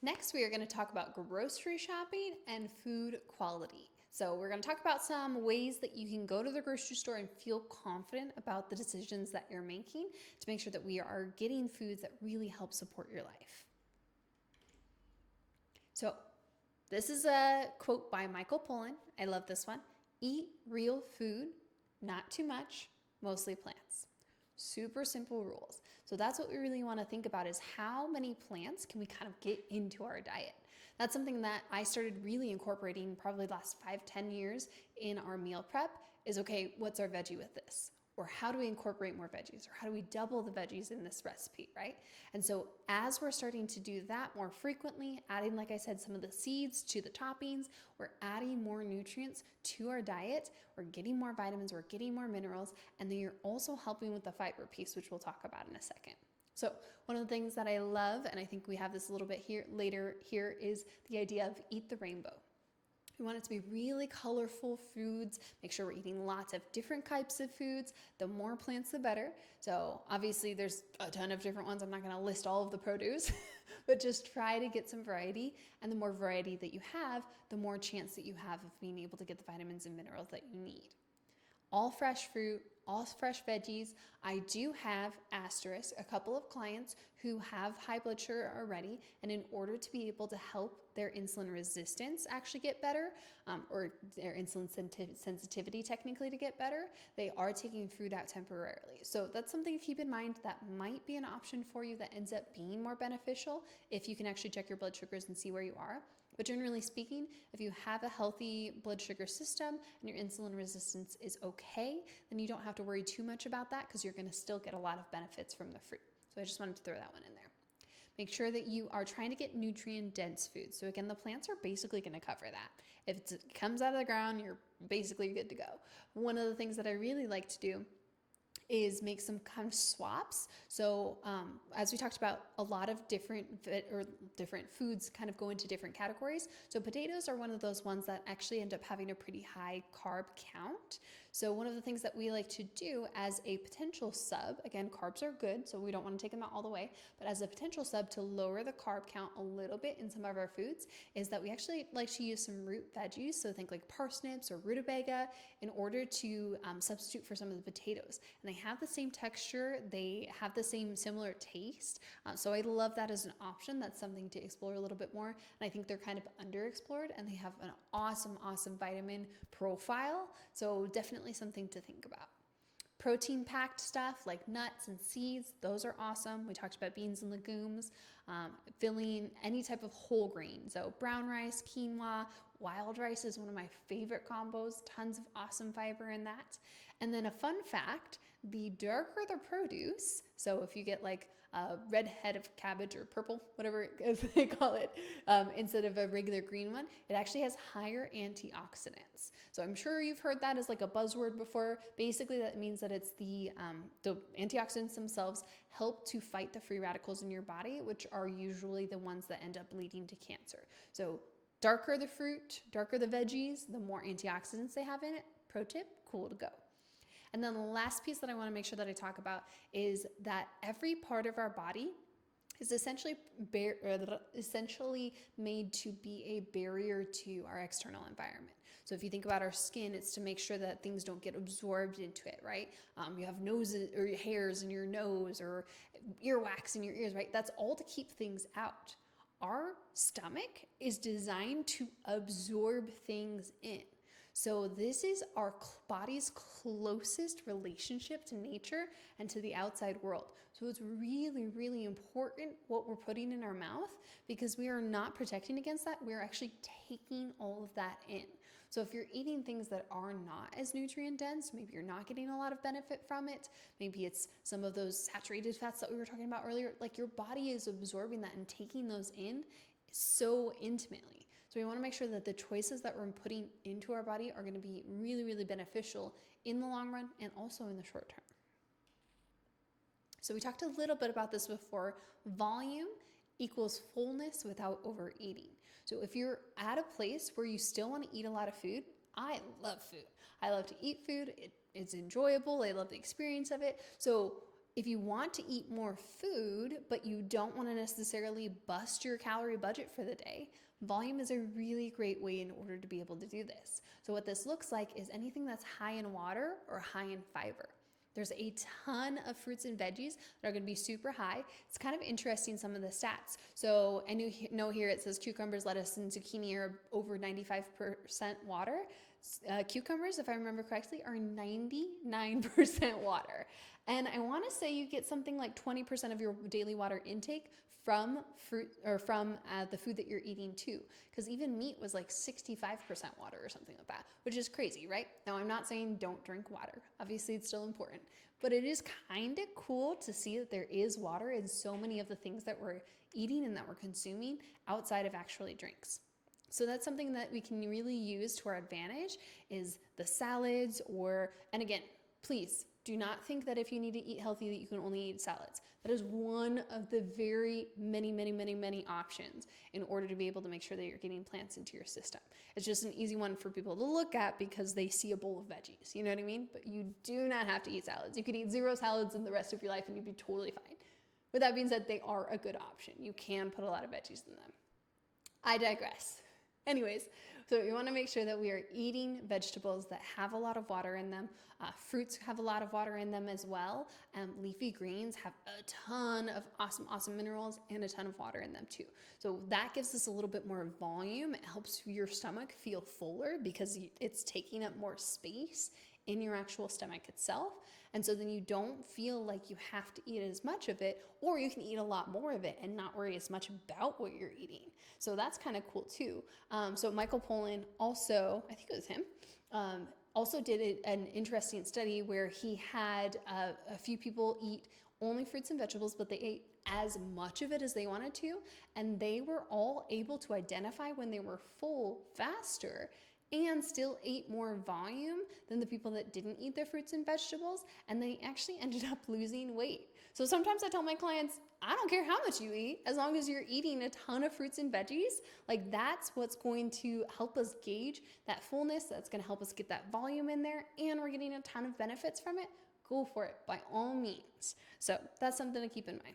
Next, we are going to talk about grocery shopping and food quality. So we're going to talk about some ways that you can go to the grocery store and feel confident about the decisions that you're making to make sure that we are getting foods that really help support your life. So this is a quote by Michael Pollan. I love this one. Eat real food, not too much, mostly plants. Super simple rules. So that's what we really want to think about, is how many plants can we kind of get into our diet. That's something that I started really incorporating probably the last 5-10 years in our meal prep is, okay, what's our veggie with this? Or how do we incorporate more veggies? Or how do we double the veggies in this recipe, right? And so as we're starting to do that more frequently, adding, like I said, some of the seeds to the toppings, we're adding more nutrients to our diet, we're getting more vitamins, we're getting more minerals, and then you're also helping with the fiber piece, which we'll talk about in a second. So one of the things that I love, and I think we have this a little bit later here, is the idea of eat the rainbow. We want it to be really colorful foods. Make sure we're eating lots of different types of foods. The more plants, the better. So obviously there's a ton of different ones. I'm not going to list all of the produce, but just try to get some variety. And the more variety that you have, the more chance that you have of being able to get the vitamins and minerals that you need. All fresh fruit, all fresh veggies. I do have a couple of clients who have high blood sugar already, and in order to be able to help their insulin resistance actually get better, or their insulin sensitivity technically to get better, they are taking fruit out temporarily. So that's something to keep in mind. That might be an option for you that ends up being more beneficial if you can actually check your blood sugars and see where you are. But generally speaking, if you have a healthy blood sugar system and your insulin resistance is okay, then you don't have to worry too much about that, because you're going to still get a lot of benefits from the fruit. So I just wanted to throw that one in there. Make sure that you are trying to get nutrient-dense foods. So again, the plants are basically going to cover that. If it comes out of the ground, you're basically good to go. One of the things that I really like to do is make some kind of swaps. So as we talked about, a lot of different foods kind of go into different categories. So potatoes are one of those ones that actually end up having a pretty high carb count. So one of the things that we like to do as a potential sub, again, carbs are good, so we don't want to take them out all the way, but as a potential sub to lower the carb count a little bit in some of our foods, is that we actually like to use some root veggies. So think like parsnips or rutabaga, in order to substitute for some of the potatoes. And they have the same texture, they have the same similar taste. So I love that as an option. That's something to explore a little bit more. And I think they're kind of underexplored, and they have an awesome vitamin profile. So definitely something to think about. Protein packed stuff like nuts and seeds, those are awesome. We talked about beans and legumes, filling any type of whole grain. So brown rice, quinoa, wild rice is one of my favorite combos, tons of awesome fiber in that. And then a fun fact, the darker the produce, so if you get like a red head of cabbage or purple, whatever they call it, instead of a regular green one, it actually has higher antioxidants. So I'm sure you've heard that as like a buzzword before. Basically, that means that it's the antioxidants themselves help to fight the free radicals in your body, which are usually the ones that end up leading to cancer. So darker the fruit, darker the veggies, the more antioxidants they have in it. Pro tip, cool to go. And then the last piece that I want to make sure that I talk about is that every part of our body is essentially made to be a barrier to our external environment. So if you think about our skin, it's to make sure that things don't get absorbed into it, right? You have noses or hairs in your nose or earwax in your ears, right? That's all to keep things out. Our stomach is designed to absorb things in. So this is our body's closest relationship to nature and to the outside world. So it's really, really important what we're putting in our mouth, because we are not protecting against that. We're actually taking all of that in. So if you're eating things that are not as nutrient dense, maybe you're not getting a lot of benefit from it. Maybe it's some of those saturated fats that we were talking about earlier. Like, your body is absorbing that and taking those in so intimately. So we want to make sure that the choices that we're putting into our body are going to be really, really beneficial in the long run and also in the short term. So we talked a little bit about this before. Volume equals fullness without overeating. So if you're at a place where you still want to eat a lot of food, I love food. I love to eat food. It's enjoyable. I love the experience of it. So if you want to eat more food, but you don't want to necessarily bust your calorie budget for the day, volume is a really great way in order to be able to do this. So what this looks like is anything that's high in water or high in fiber. There's a ton of fruits and veggies that are going to be super high. It's kind of interesting, some of the stats. So I know here it says cucumbers, lettuce, and zucchini are over 95% water. Cucumbers, if I remember correctly, are 99% water. And I want to say you get something like 20% of your daily water intake from fruit or from the food that you're eating too. Because even meat was like 65% water or something like that, which is crazy, right? Now, I'm not saying don't drink water. Obviously, it's still important. But it is kind of cool to see that there is water in so many of the things that we're eating and that we're consuming outside of actually drinks. So that's something that we can really use to our advantage is the salads and again, please do not think that if you need to eat healthy that you can only eat salads. That is one of the very many options in order to be able to make sure that you're getting plants into your system. It's just an easy one for people to look at because they see a bowl of veggies, you know what I mean? But you do not have to eat salads. You could eat 0 salads in the rest of your life and you'd be totally fine. With that being said, they are a good option. You can put a lot of veggies in them. I digress. Anyways, so we want to make sure that we are eating vegetables that have a lot of water in them. Fruits have a lot of water in them as well. Leafy greens have a ton of awesome minerals and a ton of water in them too. So that gives us a little bit more volume. It helps your stomach feel fuller because it's taking up more space in your actual stomach itself. And so then you don't feel like you have to eat as much of it, or you can eat a lot more of it and not worry as much about what you're eating. So that's kind of cool too. So Michael Pollan also, I think it was him, also did an interesting study where he had a few people eat only fruits and vegetables, but they ate as much of it as they wanted to. And they were all able to identify when they were full faster and still ate more volume than the people that didn't eat their fruits and vegetables, and they actually ended up losing weight. So sometimes I tell my clients, I don't care how much you eat, as long as you're eating a ton of fruits and veggies, like that's what's going to help us gauge that fullness, that's gonna help us get that volume in there, and we're getting a ton of benefits from it. Go for it, by all means. So that's something to keep in mind.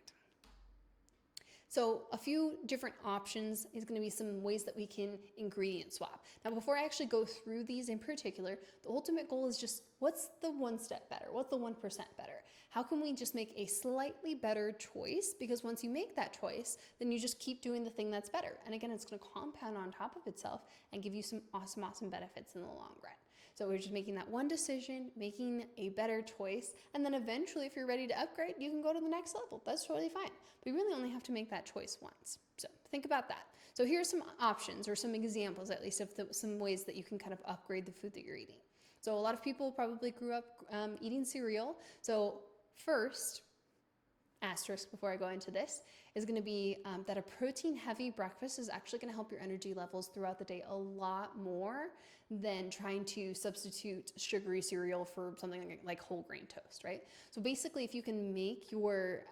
So a few different options is going to be some ways that we can ingredient swap. Now, before I actually go through these in particular, the ultimate goal is just what's the one step better? What's the 1% better? How can we just make a slightly better choice? Because once you make that choice, then you just keep doing the thing that's better. And again, it's going to compound on top of itself and give you some awesome benefits in the long run. So we're just making that one decision, making a better choice, and then eventually if you're ready to upgrade, you can go to the next level. That's totally fine. But you really only have to make that choice once. So think about that. So here are some options or some examples at least of some ways that you can kind of upgrade the food that you're eating. So a lot of people probably grew up eating cereal. So first, asterisk before I go into this, is going to be that a protein-heavy breakfast is actually going to help your energy levels throughout the day a lot more than trying to substitute sugary cereal for something like whole grain toast, right? So basically, if you can make your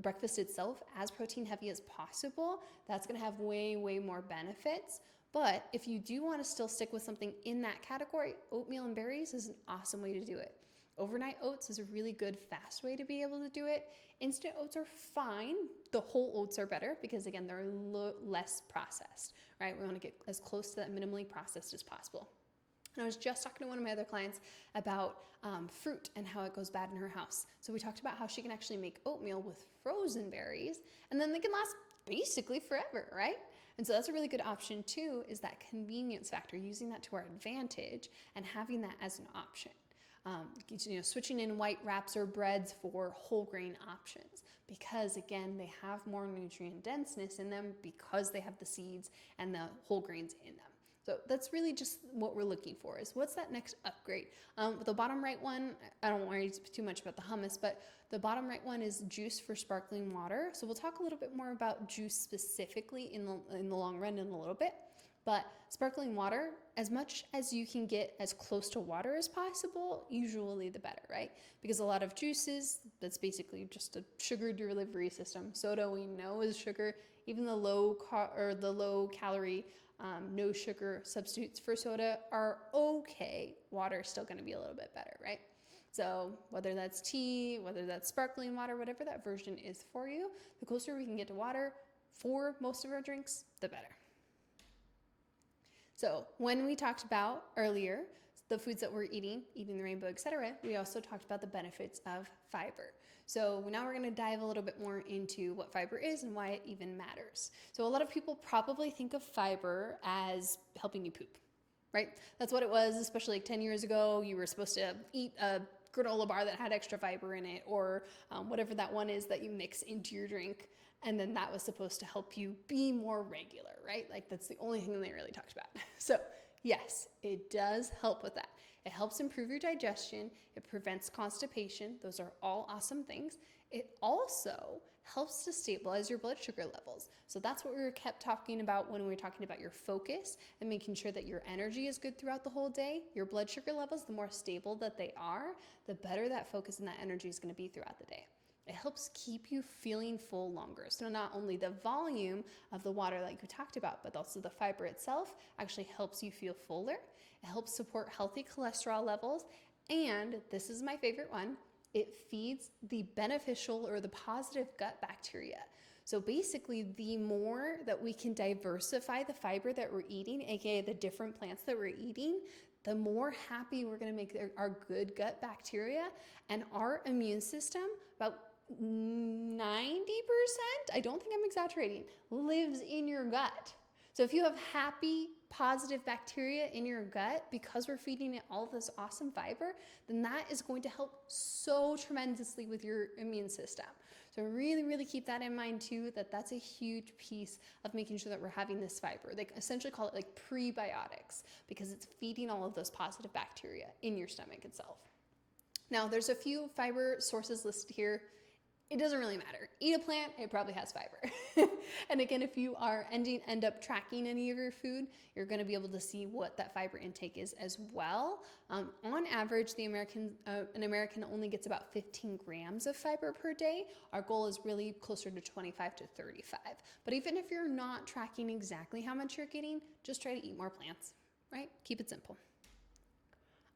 breakfast itself as protein-heavy as possible, that's going to have way more benefits. But if you do want to still stick with something in that category, oatmeal and berries is an awesome way to do it. Overnight oats is a really good, fast way to be able to do it. Instant oats are fine. The whole oats are better because, again, they're less processed, right? We want to get as close to that minimally processed as possible. And I was just talking to one of my other clients about fruit and how it goes bad in her house. So we talked about how she can actually make oatmeal with frozen berries, and then they can last basically forever, right? And so that's a really good option too, is that convenience factor, using that to our advantage and having that as an option. Switching in white wraps or breads for whole grain options, because again, they have more nutrient denseness in them because they have the seeds and the whole grains in them. So that's really just what we're looking for, is what's that next upgrade. The bottom right one, I don't worry too much about the hummus, but the bottom right one is juice for sparkling water. So we'll talk a little bit more about juice specifically in the long run in a little bit. But sparkling water, as much as you can get as close to water as possible, usually the better, right? Because a lot of juices, that's basically just a sugar delivery system. Soda, we know, is sugar. Even the low calorie, no sugar substitutes for soda are okay. Water is still going to be a little bit better, right? So whether that's tea, whether that's sparkling water, whatever that version is for you, the closer we can get to water for most of our drinks, the better. So when we talked about earlier the foods that we're eating the rainbow, etc., we also talked about the benefits of fiber. So now we're going to dive a little bit more into what fiber is and why it even matters. So a lot of people probably think of fiber as helping you poop, right? That's what it was, especially like 10 years ago. You were supposed to eat a granola bar that had extra fiber in it, or whatever that one is that you mix into your drink. And then that was supposed to help you be more regular, right? Like that's the only thing they really talked about. So yes, it does help with that. It helps improve your digestion. It prevents constipation. Those are all awesome things. It also helps to stabilize your blood sugar levels. So that's what we kept talking about when we were talking about your focus and making sure that your energy is good throughout the whole day. Your blood sugar levels, the more stable that they are, the better that focus and that energy is going to be throughout the day. It helps keep you feeling full longer. So not only the volume of the water like we talked about, but also the fiber itself actually helps you feel fuller. It helps support healthy cholesterol levels. And this is my favorite one, it feeds the beneficial or the positive gut bacteria. So basically, the more that we can diversify the fiber that we're eating, aka the different plants that we're eating, the more happy we're going to make our good gut bacteria, and our immune system, about 90%, I don't think I'm exaggerating, lives in your gut. So if you have happy, positive bacteria in your gut because we're feeding it all this awesome fiber, then that is going to help so tremendously with your immune system. So really, really keep that in mind too, that's a huge piece of making sure that we're having this fiber. They essentially call it like prebiotics because it's feeding all of those positive bacteria in your stomach itself. Now, there's a few fiber sources listed here. It doesn't really matter. Eat a plant, it probably has fiber. And again, if you are end up tracking any of your food, you're going to be able to see what that fiber intake is as well. On average, an American only gets about 15 grams of fiber per day. Our goal is really closer to 25 to 35. But even if you're not tracking exactly how much you're getting, just try to eat more plants, right? Keep it simple.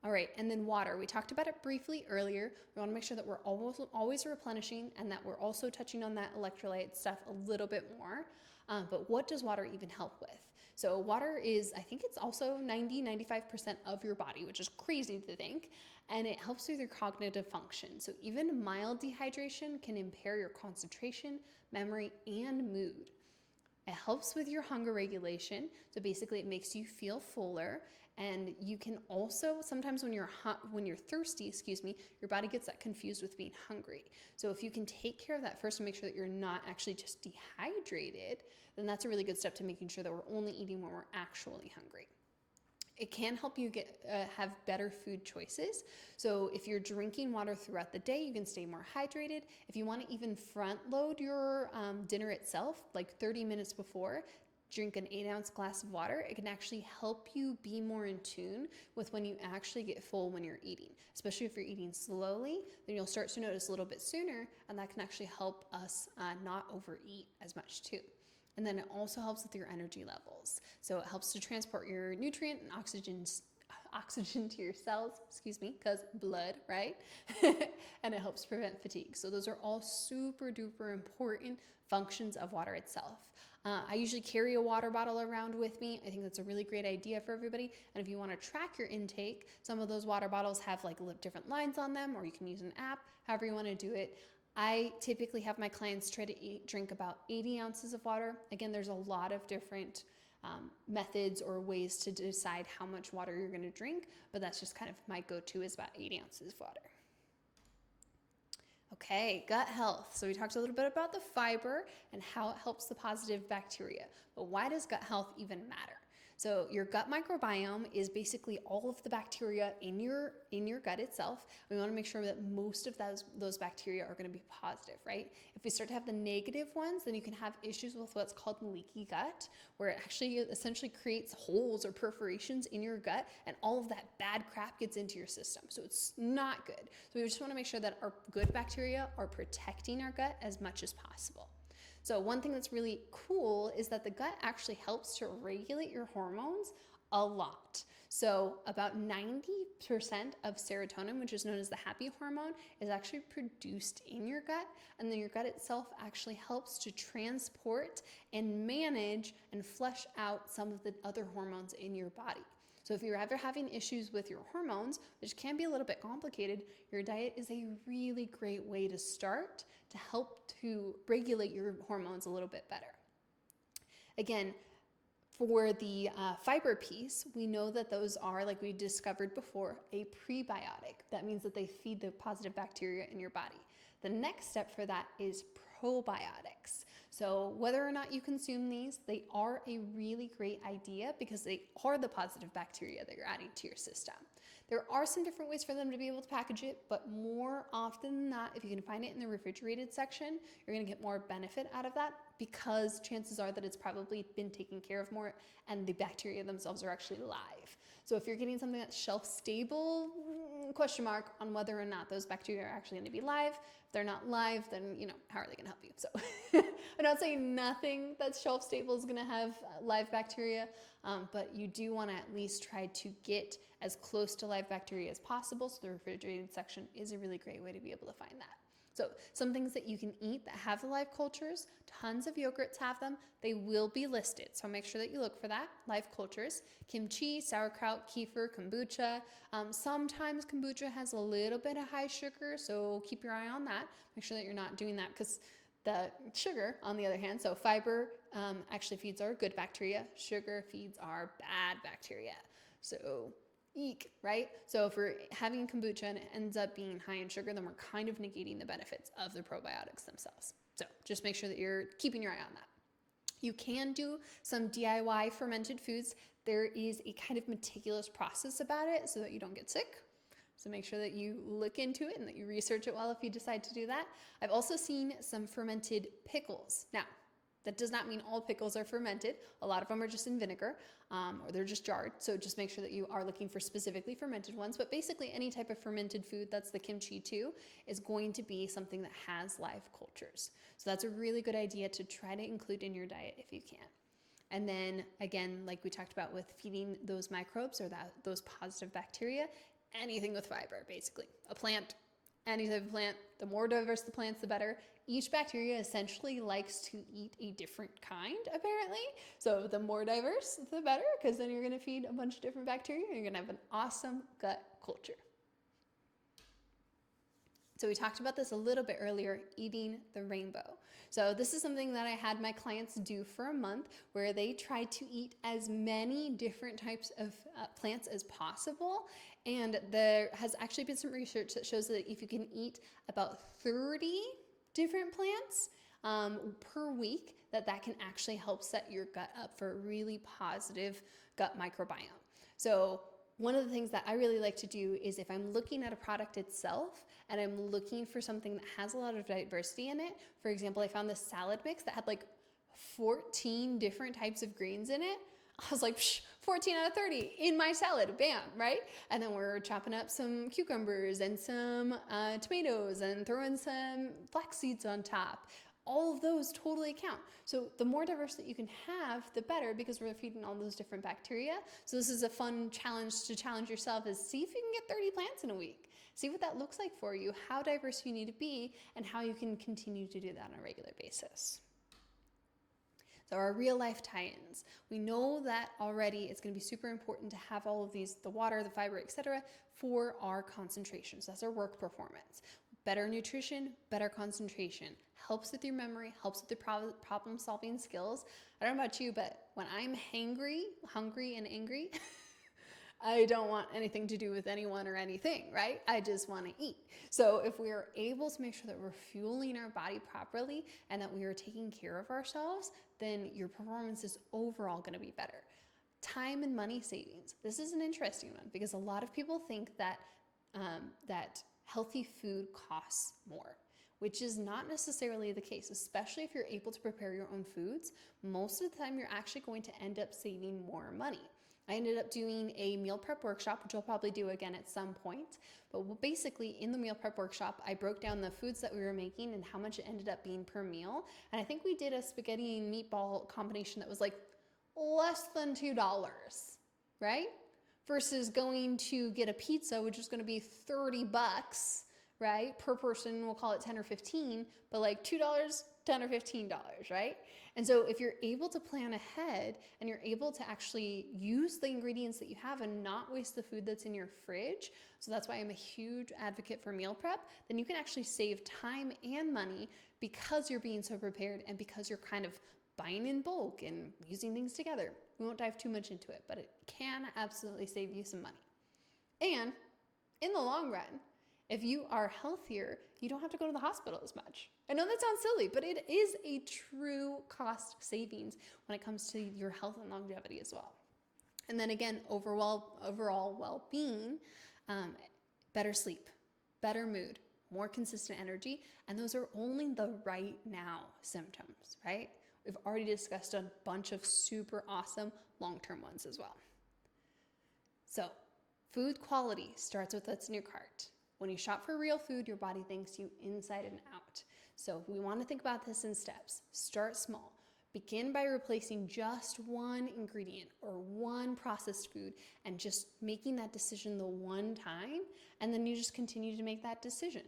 All right, and then water. We talked about it briefly earlier. We want to make sure that we're always replenishing and that we're also touching on that electrolyte stuff a little bit more. But what does water even help with? So water is, I think it's also 95% of your body, which is crazy to think, and it helps with your cognitive function. So even mild dehydration can impair your concentration, memory, and mood. It helps with your hunger regulation. So basically it makes you feel fuller. And you can also, sometimes when you're thirsty, your body gets that confused with being hungry. So if you can take care of that first and make sure that you're not actually just dehydrated, then that's a really good step to making sure that we're only eating when we're actually hungry. It can help you have better food choices. So if you're drinking water throughout the day, you can stay more hydrated. If you want to even front load your dinner itself, like 30 minutes before, drink an 8-ounce glass of water, it can actually help you be more in tune with when you actually get full when you're eating. Especially if you're eating slowly, then you'll start to notice a little bit sooner, and that can actually help us not overeat as much too. And then it also helps with your energy levels. So it helps to transport your nutrient and oxygen to your cells, because blood, right? And it helps prevent fatigue. So those are all super duper important functions of water itself. I usually carry a water bottle around with me. I think that's a really great idea for everybody. And if you want to track your intake, some of those water bottles have like different lines on them, or you can use an app, however you want to do it. I typically have my clients try to drink about 80 ounces of water. Again, there's a lot of different methods or ways to decide how much water you're going to drink, but that's just kind of my go-to is about 80 ounces of water. Okay, gut health. So we talked a little bit about the fiber and how it helps the positive bacteria, but why does gut health even matter? So your gut microbiome is basically all of the bacteria in your gut itself. We want to make sure that most of those bacteria are going to be positive, right? If we start to have the negative ones, then you can have issues with what's called leaky gut, where it actually essentially creates holes or perforations in your gut, and all of that bad crap gets into your system. So it's not good. So we just want to make sure that our good bacteria are protecting our gut as much as possible. So one thing that's really cool is that the gut actually helps to regulate your hormones a lot. So about 90% of serotonin, which is known as the happy hormone, is actually produced in your gut. And then your gut itself actually helps to transport and manage and flush out some of the other hormones in your body. So if you're ever having issues with your hormones, which can be a little bit complicated, your diet is a really great way to start to help to regulate your hormones a little bit better. Again, for the fiber piece, we know that those are, like we discovered before, a prebiotic. That means that they feed the positive bacteria in your body. The next step for that is probiotics. So whether or not you consume these, they are a really great idea because they are the positive bacteria that you're adding to your system. There are some different ways for them to be able to package it, but more often than not, if you can find it in the refrigerated section, you're gonna get more benefit out of that because chances are that it's probably been taken care of more and the bacteria themselves are actually live. So if you're getting something that's shelf stable, question mark on whether or not those bacteria are actually gonna be live. If they're not live, then how are they gonna help you? So I'm not saying nothing that's shelf stable is gonna have live bacteria, but you do wanna at least try to get as close to live bacteria as possible. So the refrigerated section is a really great way to be able to find that. So some things that you can eat that have the live cultures, tons of yogurts have them. They will be listed. So make sure that you look for that, live cultures. Kimchi, sauerkraut, kefir, kombucha. Sometimes kombucha has a little bit of high sugar, so keep your eye on that. Make sure that you're not doing that because the sugar, on the other hand, so fiber actually feeds our good bacteria. Sugar feeds our bad bacteria. So eek, right? So if we're having kombucha and it ends up being high in sugar, then we're kind of negating the benefits of the probiotics themselves. So just make sure that you're keeping your eye on that. You can do some DIY fermented foods. There is a kind of meticulous process about it so that you don't get sick. So make sure that you look into it and that you research it well if you decide to do that. I've also seen some fermented pickles. Now, that does not mean all pickles are fermented. A lot of them are just in vinegar or they're just jarred. So just make sure that you are looking for specifically fermented ones. But basically any type of fermented food, that's the kimchi too, is going to be something that has live cultures. So that's a really good idea to try to include in your diet if you can. And then again, like we talked about with feeding those microbes or those positive bacteria, anything with fiber, basically. A plant, any type of plant, the more diverse the plants, the better. Each bacteria essentially likes to eat a different kind, apparently. So the more diverse, the better, because then you're going to feed a bunch of different bacteria and you're going to have an awesome gut culture. So we talked about this a little bit earlier, eating the rainbow. So this is something that I had my clients do for a month where they tried to eat as many different types of plants as possible. And there has actually been some research that shows that if you can eat about 30 different plants per week, that can actually help set your gut up for a really positive gut microbiome. So one of the things that I really like to do is if I'm looking at a product itself and I'm looking for something that has a lot of diversity in it, for example, I found this salad mix that had like 14 different types of greens in it. I was like, 14 out of 30 in my salad, bam, right? And then we're chopping up some cucumbers and some tomatoes and throwing some flax seeds on top. All of those totally count. So the more diverse that you can have, the better, because we're feeding all those different bacteria. So this is a fun challenge to challenge yourself, is see if you can get 30 plants in a week. See what that looks like for you, how diverse you need to be, and how you can continue to do that on a regular basis. So our real life tie-ins. We know that already it's going to be super important to have all of these, the water, the fiber, etc., for our concentration. So that's our work performance. Better nutrition, better concentration. Helps with your memory, helps with your problem solving skills. I don't know about you, but when I'm hungry and angry, I don't want anything to do with anyone or anything, right? I just want to eat. So if we are able to make sure that we're fueling our body properly and that we are taking care of ourselves, then your performance is overall going to be better. Time and money savings. This is an interesting one because a lot of people think that healthy food costs more, which is not necessarily the case, especially if you're able to prepare your own foods. Most of the time, you're actually going to end up saving more money. I ended up doing a meal prep workshop, which I'll probably do again at some point. But basically, in the meal prep workshop, I broke down the foods that we were making and how much it ended up being per meal. And I think we did a spaghetti and meatball combination that was like less than $2. right? Versus going to get a pizza, which is going to be $30, right? Per person, we'll call it 10 or 15, but like $2, $10 or $15, right? And so if you're able to plan ahead and you're able to actually use the ingredients that you have and not waste the food that's in your fridge, so that's why I'm a huge advocate for meal prep, then you can actually save time and money because you're being so prepared and because you're kind of buying in bulk and using things together. We won't dive too much into it, but it can absolutely save you some money. And in the long run, if you are healthier, you don't have to go to the hospital as much. I know that sounds silly, but it is a true cost savings when it comes to your health and longevity as well. And then again, overall well-being, better sleep, better mood, more consistent energy, and those are only the right now symptoms, right? We've already discussed a bunch of super awesome long-term ones as well. So, food quality starts with what's in your cart. When you shop for real food, your body thanks you inside and out. So we want to think about this in steps. Start small. Begin by replacing just one ingredient or one processed food and just making that decision the one time, and then you just continue to make that decision.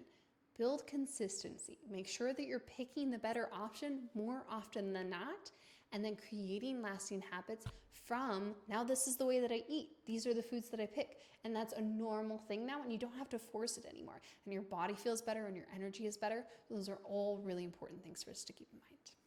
Build consistency. Make sure that you're picking the better option more often than not, and then creating lasting habits from, now this is the way that I eat. These are the foods that I pick. And that's a normal thing now, and you don't have to force it anymore. And your body feels better and your energy is better. Those are all really important things for us to keep in mind.